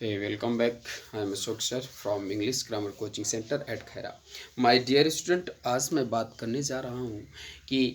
Hey, welcome back. I am Ashok sir from English Grammar Coaching Center at Khaira. My dear student, आज मैं बात करने जा रहा हूँ कि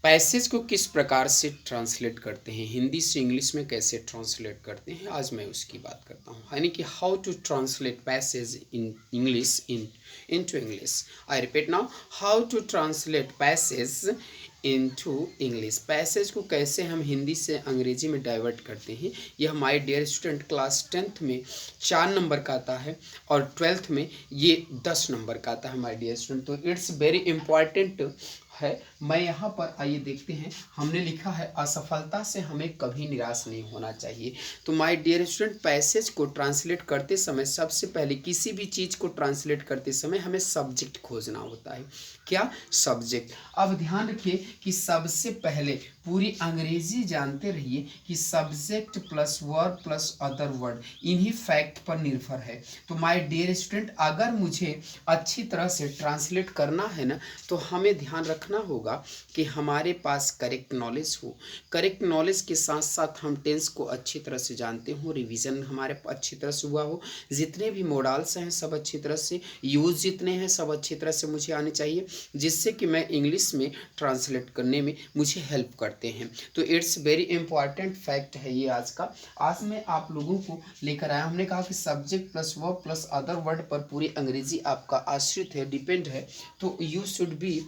पैसेज को किस प्रकार से ट्रांसलेट करते हैं, हिंदी से इंग्लिश में कैसे ट्रांसलेट करते हैं, आज मैं उसकी बात करता हूँ. यानी कि how to translate passage in English into English. I repeat now, how to translate passage into English. Passage को कैसे हम हिंदी से अंग्रेजी में डाइवर्ट करते हैं. यह my dear student class 10th में 4 नंबर का आता है और 12th में ये 10 नंबर का आता है माय डियर स्टूडेंट. तो इट्स वेरी इंपॉर्टेंट है. मैं यहाँ पर आइए देखते हैं, हमने लिखा है असफलता से हमें कभी निराश नहीं होना चाहिए. तो माय डियर स्टूडेंट, पैसेज को ट्रांसलेट करते समय सबसे पहले किसी भी चीज़ को ट्रांसलेट करते समय हमें सब्जेक्ट खोजना होता है. क्या? सब्जेक्ट. अब ध्यान रखिए कि सबसे पहले पूरी अंग्रेजी जानते रहिए कि subject plus verb plus other word इन्हीं फैक्ट पर निर्भर है. तो माय डियर स्टूडेंट, अगर मुझे अच्छी तरह से ट्रांसलेट करना है ना, तो हमें ध्यान रखना होगा कि हमारे पास करेक्ट नॉलेज हो. करेक्ट नॉलेज के साथ साथ हम टेंस को अच्छी तरह से जानते हो, रिवीजन हमारे अच्छी तरह से हुआ हो, जितने भी मॉडल्स हैं सब अच्छी तरह से, यूज जितने हैं सब अच्छी तरह से मुझे आने चाहिए, जिससे कि मैं इंग्लिश में ट्रांसलेट करने में मुझे हेल्प करते हैं. तो इट्स वेरी इंपॉर्टेंट फैक्ट है ये आज का. आज मैं आप लोगों को लेकर आया. हमने कहा कि subject plus verb plus other word पर पूरी अंग्रेजी आपका आश्रित है, डिपेंड है. तो you should be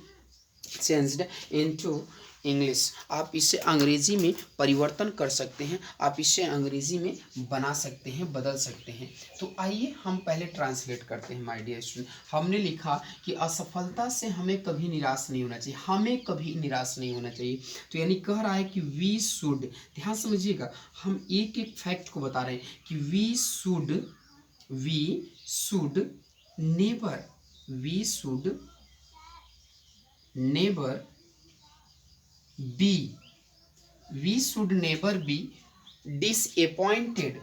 changed into English. आप इसे अंग्रेजी में परिवर्तन कर सकते हैं, आप इसे अंग्रेजी में बना सकते हैं, बदल सकते हैं. तो आइए हम पहले ट्रांसलेट करते हैं माय डियर स्टूडेंट. हमने लिखा कि असफलता से हमें कभी निराश नहीं होना चाहिए, हमें कभी निराश नहीं होना चाहिए. तो यानी कह रहा है कि वी शुड, ध्यान समझिएगा, हम एक एक फैक्ट को बता रहे हैं कि we should never we should never be disappointed.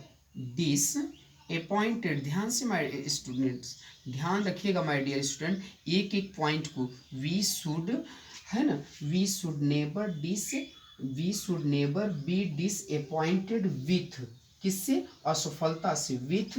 ध्यान से माय स्टूडेंट्स, ध्यान रखिएगा माय डियर स्टूडेंट, एक एक पॉइंट को. वी शुड है ना, we should never be disappointed with, किससे? असफलता से. विथ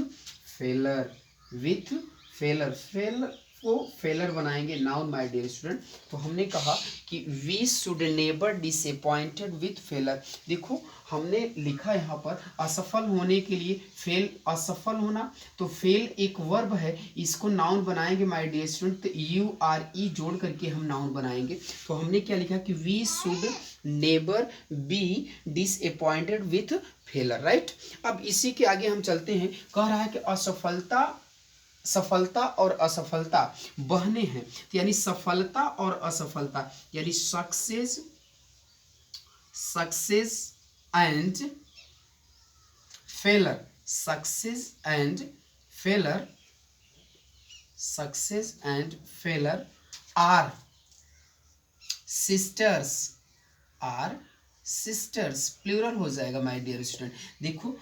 फेलर को फेलर बनाएंगे नाउन माय डियर स्टूडेंट. तो हमने कहा कि we should never disappointed with failure. देखो हमने लिखा यहाँ पर असफल होने के लिए फेल, असफल होना, तो फेल एक वर्ब है, इसको नाउन बनाएंगे माय डियर स्टूडेंट. तो URE जोड़ करके हम नाउन बनाएंगे. तो हमने क्या लिखा कि we should never be disappointed with failure, right. अब इसी के आगे हम चलते हैं. कह रहा है कि सफलता और असफलता बहने हैं. तो यानी सफलता और असफलता, यानी success and failure, success and failure are sisters, plural हो जाएगा माय डियर स्टूडेंट. देखो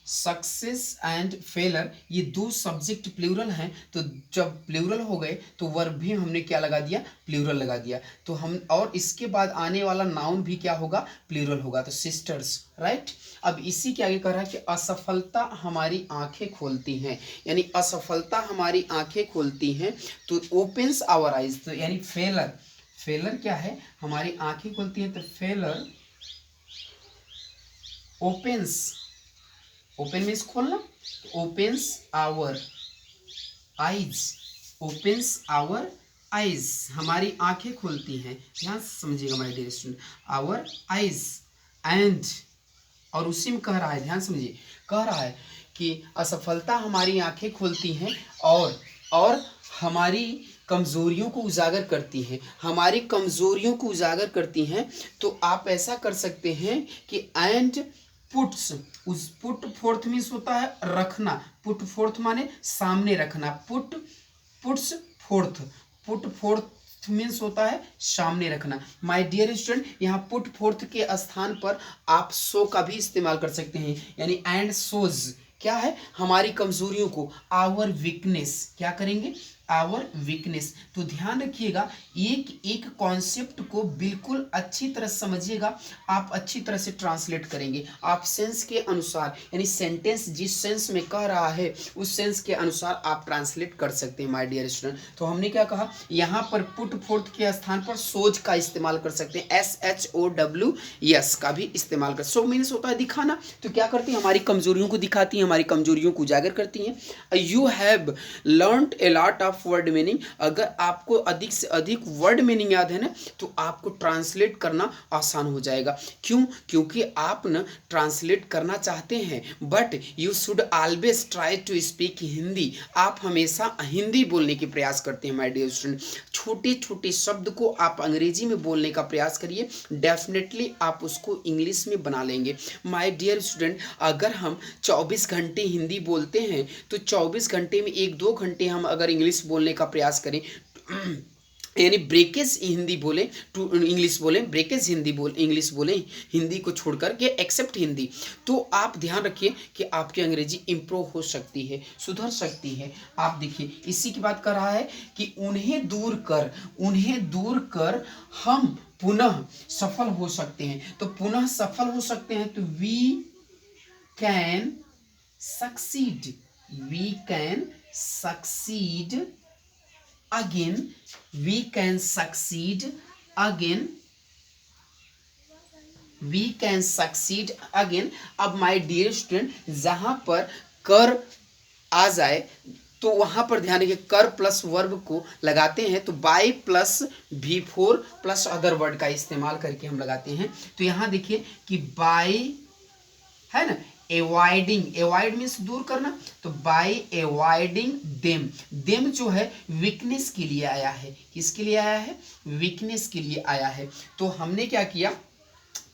सक्सेस एंड फेलर ये दो सब्जेक्ट प्लूरल हैं, तो जब प्लूरल हो गए तो वर्ब भी हमने क्या लगा दिया? प्लूरल लगा दिया. तो हम, और इसके बाद आने वाला नाउन भी क्या होगा? प्लूरल होगा. तो सिस्टर्स, राइट. अब इसी के आगे कह रहा है कि असफलता हमारी आंखें खोलती हैं, यानी असफलता हमारी आंखें खोलती हैं. तो ओपन्स आवर आइज, तो यानी फेलर क्या है? हमारी आंखें खोलती हैं. तो फेलर ओपन मीन्स खोलना, ओपन्स आवर आइज, हमारी आंखें खोलती हैं. ध्यान समझिएगा my dear student, our eyes and, और उसी में कह रहा है, ध्यान समझिए, कह रहा है कि असफलता हमारी आंखें खोलती हैं और हमारी कमजोरियों को उजागर करती हैं. तो आप ऐसा कर सकते हैं कि एंड पुट फोर्थ मीन्स होता है रखना, पुट फोर्थ माने सामने रखना, पुट्स फोर्थ मीन्स होता है सामने रखना. माय डियर स्टूडेंट, यहाँ पुट फोर्थ के स्थान पर आप शो का भी इस्तेमाल कर सकते हैं, यानी एंड शोज क्या है? हमारी कमजोरियों को, आवर वीकनेस क्या करेंगे? Our weakness. तो ध्यान रखिएगा, एक एक कॉन्सेप्ट को बिल्कुल अच्छी तरह समझिएगा, आप अच्छी तरह से ट्रांसलेट करेंगे। आप सेंस के अनुसार, यानी सेंटेंस जिस सेंस में कह रहा है उस सेंस के अनुसार आप ट्रांसलेट कर सकते हैं माय डियर स्टूडेंट। तो हमने क्या कहा, यहाँ पर पुट फोर्थ के स्थान पर सोज का इस्तेमाल कर सकते हैं, SHOWS का भी इस्तेमाल कर। सो मीन्स होता है दिखाना, तो क्या करती है, हमारी कमजोरियों को दिखाती हैं, हमारी कमजोरियों को उजागर करती हैं। You have learned a lot of word meaning. अगर आपको अधिक से अधिक वर्ड मीनिंग याद है ना, तो आपको ट्रांसलेट करना आसान हो जाएगा। क्यों? क्योंकि आप ना ट्रांसलेट करना चाहते हैं, but you should always try to speak Hindi. आप हमेशा हिंदी बोलने की प्रयास करते हैं माय डियर स्टूडेंट। छोटे छोटे शब्द को आप अंग्रेजी में बोलने का प्रयास करिए, डेफिनेटली आप उसको इंग्लिश में बना लेंगे। माय डियर स्टूडेंट, अगर हम 24 घंटे हिंदी बोलते हैं तो 24 घंटे में 1-2 घंटे हम अगर इंग्लिश बोलने का प्रयास करें, यानी ब्रेकेज हिंदी बोलें टू इंग्लिश बोलें, ब्रेकेज हिंदी इंग्लिश बोलें, हिंदी को छोड़ कर के एक्सेप्ट हिंदी, तो आप ध्यान रखिए कि आपकी अंग्रेजी इम्प्रूव हो सकती है, सुधर सकती है। आप देखिए इसी की बात कर रहा है कि उन्हें दूर कर हम पुनः सफल हो सकते हैं। तो पुनः सफल हो सकते हैं तो we can succeed, we can succeed again, we can succeed again, we can succeed again। अब माय डियर स्टूडेंट, जहां पर कर आ जाए तो वहां पर ध्यान रखिए, कर प्लस वर्ब को लगाते हैं तो by plus V4 plus other word का इस्तेमाल करके हम लगाते हैं। तो यहां देखिए कि बाय है ना, एवॉइडिंग, एवॉइड मीन्स दूर करना, तो बाय एवॉइडिंग देम, देम जो है वीकनेस के लिए आया है। किसके लिए आया है? वीकनेस के लिए आया है। तो हमने क्या किया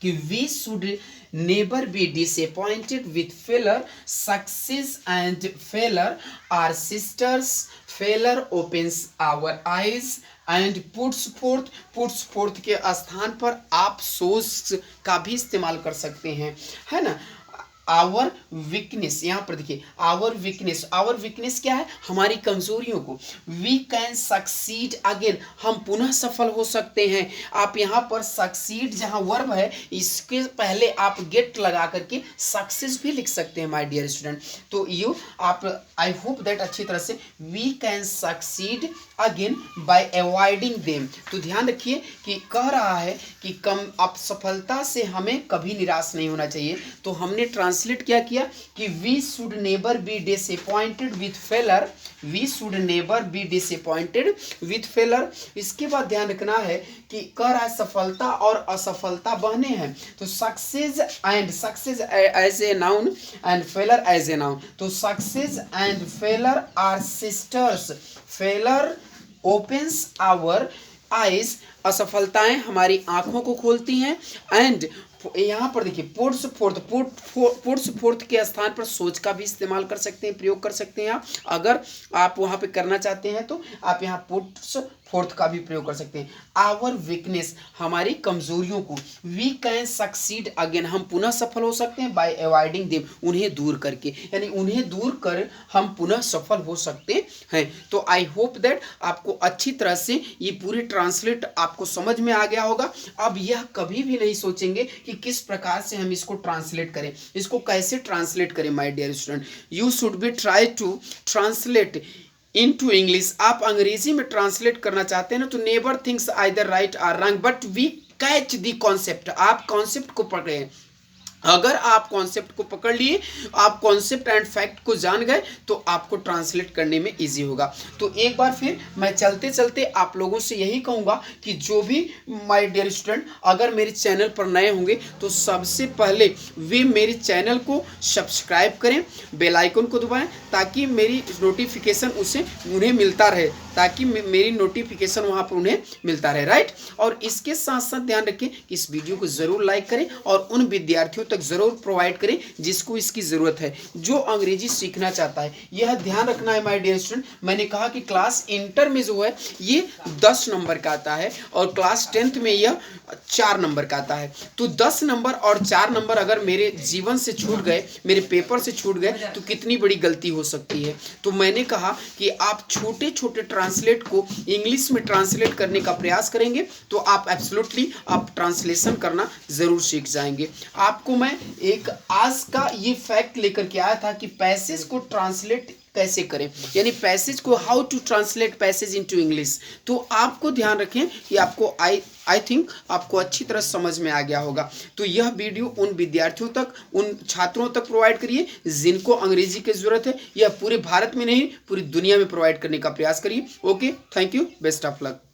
कि we should never be disappointed with failure, success and failure are sisters, failure opens our eyes and puts forth के स्थान पर आप सोच का भी इस्तेमाल कर सकते हैं, है ना। आवर वीकनेस, यहाँ पर देखिए आवर वीकनेस क्या है? हमारी कमजोरियों को। वी कैन सक्सीड अगेन, हम पुनः सफल हो सकते हैं। आप यहाँ पर सक्सीड जहाँ वर्ब है इसके पहले आप गेट लगा करके सक्सेस भी लिख सकते हैं माय डियर स्टूडेंट। तो यू आप आई होप दैट अच्छी तरह से we can succeed again by avoiding them. तो ध्यान रखिए कि कह रहा है कि कम असफलता से हमें कभी निराश नहीं होना चाहिए। तो हमने ट्रांसलेट क्या किया कि we should never be disappointed with failure, we should never be disappointed with failure. इसके बाद ध्यान रखना है कि कह रहा है सफलता और असफलता बहने हैं, तो success as a noun and failure as a noun. तो success and failure are sisters, failure opens our eyes, असफलताएं हमारी आंखों को खोलती हैं, एंड यहाँ पर देखिए पुट्स फोर्थ के स्थान पर सोच का भी इस्तेमाल कर सकते हैं, प्रयोग कर सकते हैं आप। अगर आप वहां पे करना चाहते हैं तो आप यहाँ पुट्स फोर्थ का भी प्रयोग कर सकते हैं। आवर वीकनेस, हमारी कमजोरियों को। वी कैन सक्सीड अगेन, हम पुनः सफल हो सकते हैं बाय अवॉइडिंग देम, उन्हें दूर करके, यानी उन्हें दूर कर हम पुनः सफल हो सकते हैं। तो आई होप दैट आपको अच्छी तरह से ये पूरी ट्रांसलेट आपको समझ में आ गया होगा। अब यह कभी भी नहीं सोचेंगे कि किस प्रकार से हम इसको ट्रांसलेट करें, इसको कैसे ट्रांसलेट करें my dear student. You should be try to translate into English. आप अंग्रेजी में ट्रांसलेट करना चाहते हैं ना, तो नेवर थिंक्स आइदर राइट और wrong but we catch the concept. आप कॉन्सेप्ट को पकड़े, अगर आप कॉन्सेप्ट को पकड़ लिए, आप कॉन्सेप्ट एंड फैक्ट को जान गए, तो आपको ट्रांसलेट करने में इजी होगा। तो एक बार फिर मैं चलते चलते आप लोगों से यही कहूँगा कि जो भी माय डियर स्टूडेंट अगर मेरे चैनल पर नए होंगे तो सबसे पहले वे मेरे चैनल को सब्सक्राइब करें, बेल आइकन को दबाएं, ताकि मेरी नोटिफिकेशन उन्हें मिलता रहे, ताकि मेरी नोटिफिकेशन वहाँ पर उन्हें मिलता रहे, राइट। और इसके साथ साथ ध्यान रखें कि इस वीडियो को ज़रूर लाइक करें और उन विद्यार्थियों तक ज़रूर प्रोवाइड करें जिसको इसकी ज़रूरत है, जो अंग्रेजी सीखना चाहता है। यह ध्यान रखना है माय डियर स्टूडेंट, मैंने कहा कि क्लास इंटर में जो है ये 10 नंबर का आता है और क्लास 10th में यह 4 नंबर का आता है। तो 10 नंबर और 4 नंबर अगर मेरे जीवन से छूट गए, मेरे पेपर से छूट गए, तो कितनी बड़ी गलती हो सकती है। तो मैंने कहा कि आप छोटे छोटे ट्रांसलेट को इंग्लिश में ट्रांसलेट करने का प्रयास करेंगे तो आप एब्सोल्युटली आप ट्रांसलेशन करना ज़रूर सीख जाएंगे। आपको मैं एक आज का ये फैक्ट लेकर के आया था कि पैसेज को ट्रांसलेट कैसे करें, यानी पैसेज को how to translate passage into English. तो आपको ध्यान रखें कि आपको आई थिंक आपको अच्छी तरह समझ में आ गया होगा। तो यह वीडियो उन विद्यार्थियों तक, उन छात्रों तक प्रोवाइड करिए जिनको अंग्रेजी की ज़रूरत है। यह पूरे भारत में नहीं, पूरी दुनिया में प्रोवाइड करने का प्रयास करिए। Okay, thank you, best of luck.